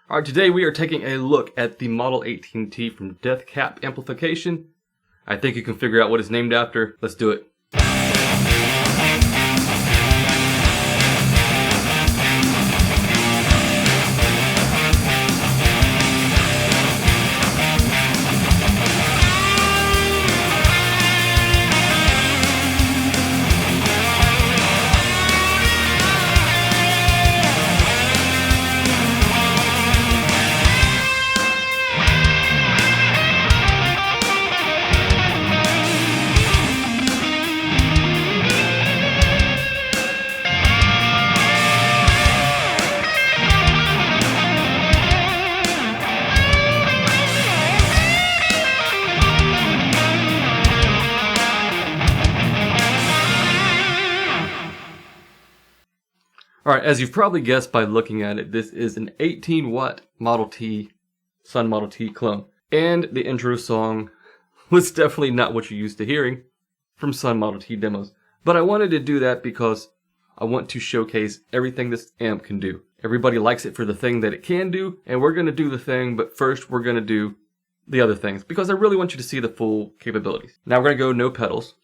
Alright, today we are taking a look at the Model 18T from Death Cap Amplification. I think you can figure out what it's named after. Let's do it. Alright, as you've probably guessed by looking at it, this is an 18 watt Model T, Sun Model T clone. And the intro song was definitely not what you're used to hearing from Sun Model T demos. But I wanted to do that because I want to showcase everything this amp can do. Everybody likes it for the thing that it can do, and we're going to do the thing, but first we're going to do the other things, because I really want you to see the full capabilities. Now we're going to go no pedals.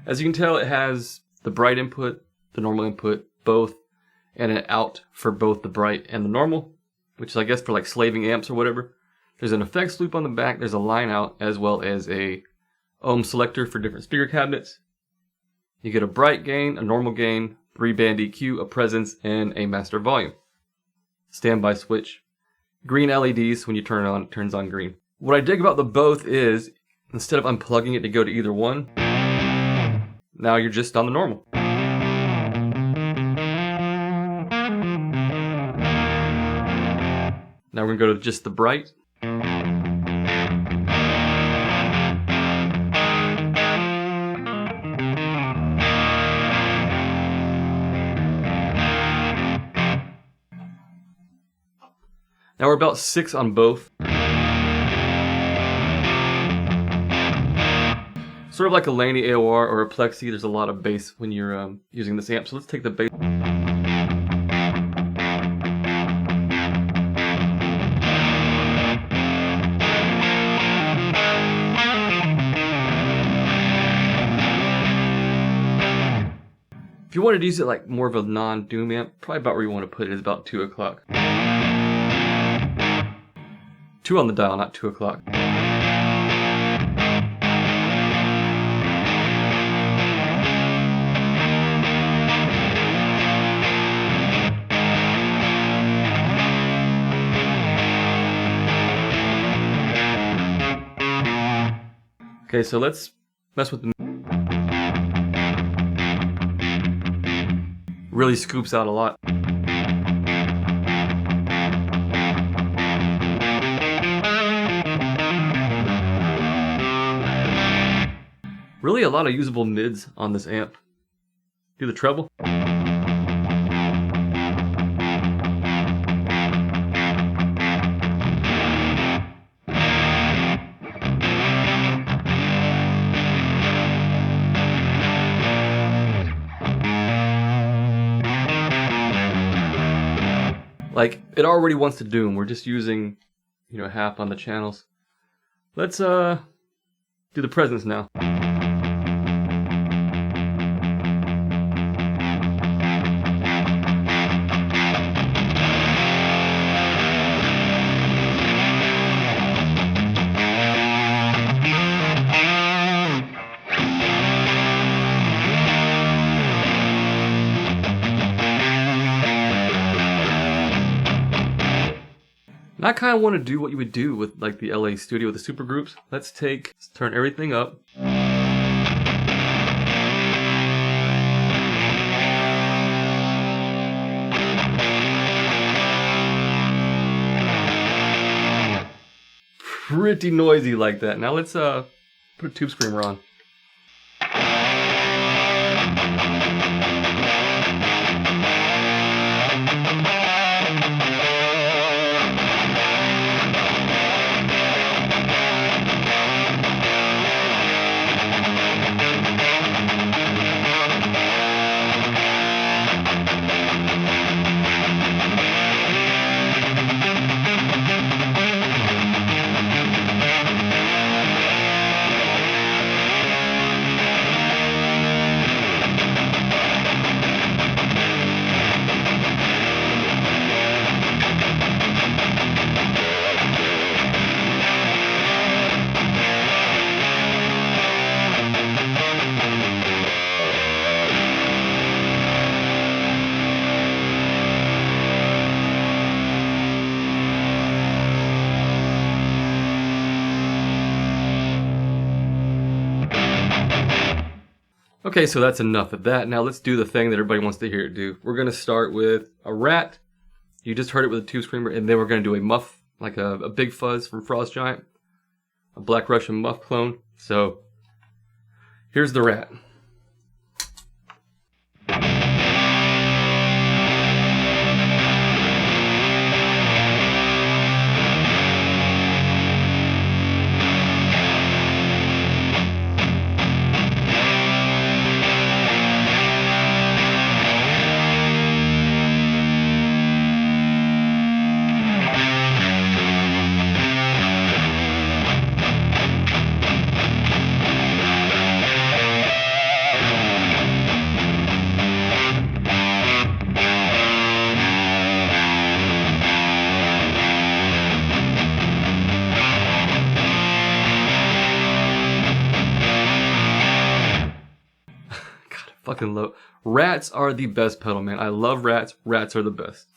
As you can tell, it has the bright input, the normal input, both, and an out for both the bright and the normal, which is, I guess, for like slaving amps or whatever. There's an effects loop on the back, there's a line out, as well as a ohm selector for different speaker cabinets. You get a bright gain, a normal gain, 3-band EQ, a presence, and a master volume. Standby switch. Green LEDs, when you turn it on, it turns on green. What I dig about the both is, instead of unplugging it to go to either one, now you're just on the normal. Now we're going to go to just the bright. Now we're about 6 on both. Sort of like a Laney AOR or a Plexi, there's a lot of bass when you're using this amp. So let's take the bass. If you wanted to use it like more of a non-doom amp, probably about where you want to put it is about 2 o'clock. 2 on the dial, not 2 o'clock. Okay, so let's mess with the... Really scoops out a lot. Really a lot of usable mids on this amp. Do the treble. Like, it already wants to doom. We're just using, half on the channels. Let's do the presence now. I kind of want to do what you would do with like the LA studio with the supergroups. Let's turn everything up. Pretty noisy like that. Now let's put a tube screamer on. Okay, so that's enough of that. Now let's do the thing that everybody wants to hear it do. We're going to start with a rat. You just heard it with a tube screamer, and then we're going to do a muff, like a big fuzz from Frost Giant, a Black Russian muff clone. So here's the rat. Fucking low. Rats are the best pedal, man. I love rats. Rats are the best.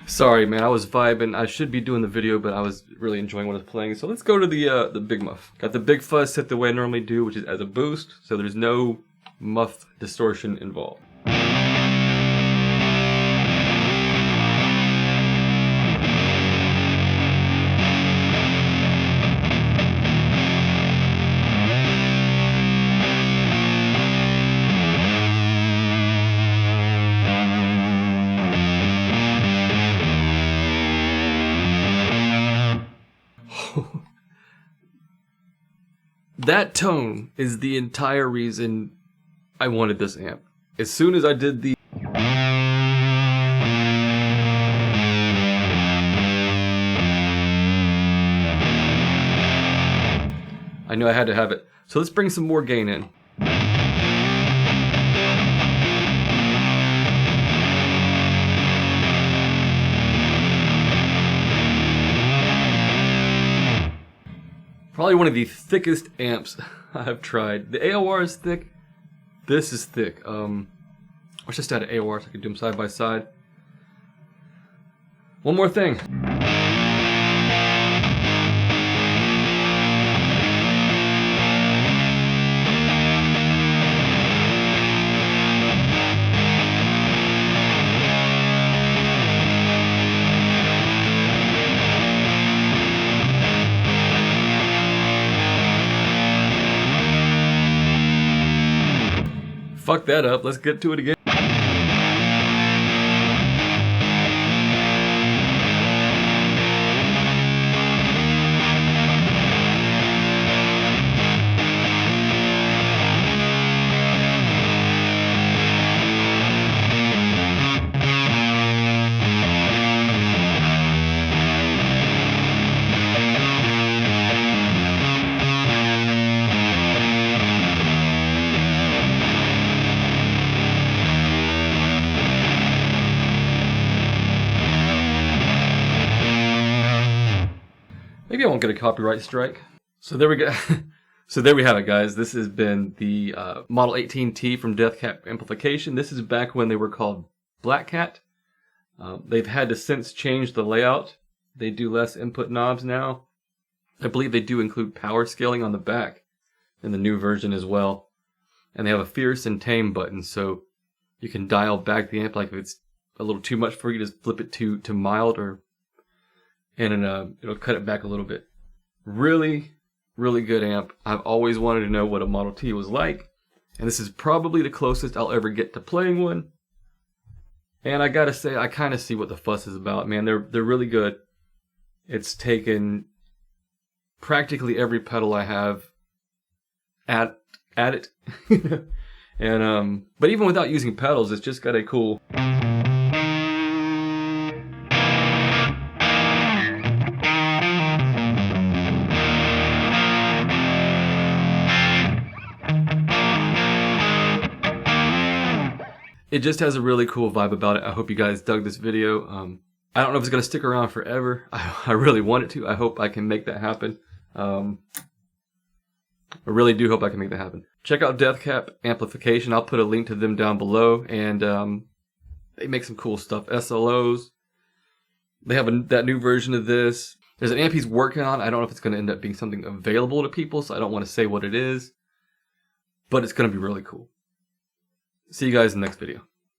Sorry, man, I was vibing. I should be doing the video, but I was really enjoying what I was playing. So let's go to the big muff. Got the big fuzz set the way I normally do, which is as a boost, so there's no muff distortion involved. That tone is the entire reason I wanted this amp. As soon as I did the I knew I had to have it. So let's bring some more gain in. Probably one of the thickest amps I've tried. The AOR is thick. This is thick. I wish I still had an AOR so I could do them side by side. One more thing. Fuck that up. Let's get to it again. Maybe I won't get a copyright strike. So there we go. So there we have it, guys. This has been the Model 18T from Deathcap Amplification. This is back when they were called Black Cat. They've had to since change the layout. They do less input knobs now. I believe they do include power scaling on the back in the new version as well. And they have a fierce and tame button, so you can dial back the amp. Like if it's a little too much for you, just flip it to mild, and it'll cut it back a little bit. Really, really good amp. I've always wanted to know what a Model T was like, and this is probably the closest I'll ever get to playing one. And I gotta say, I kind of see what the fuss is about, man. They're really good. It's taken practically every pedal I have at it, and but even without using pedals, it's just got a cool. It just has a really cool vibe about it. I hope you guys dug this video. I don't know if it's going to stick around forever. I really want it to. I hope I can make that happen. I really do hope I can make that happen. Check out Deathcap Amplification. I'll put a link to them down below. And they make some cool stuff. SLOs. They have that new version of this. There's an amp he's working on. I don't know if it's going to end up being something available to people, so I don't want to say what it is. But it's going to be really cool. See you guys in the next video.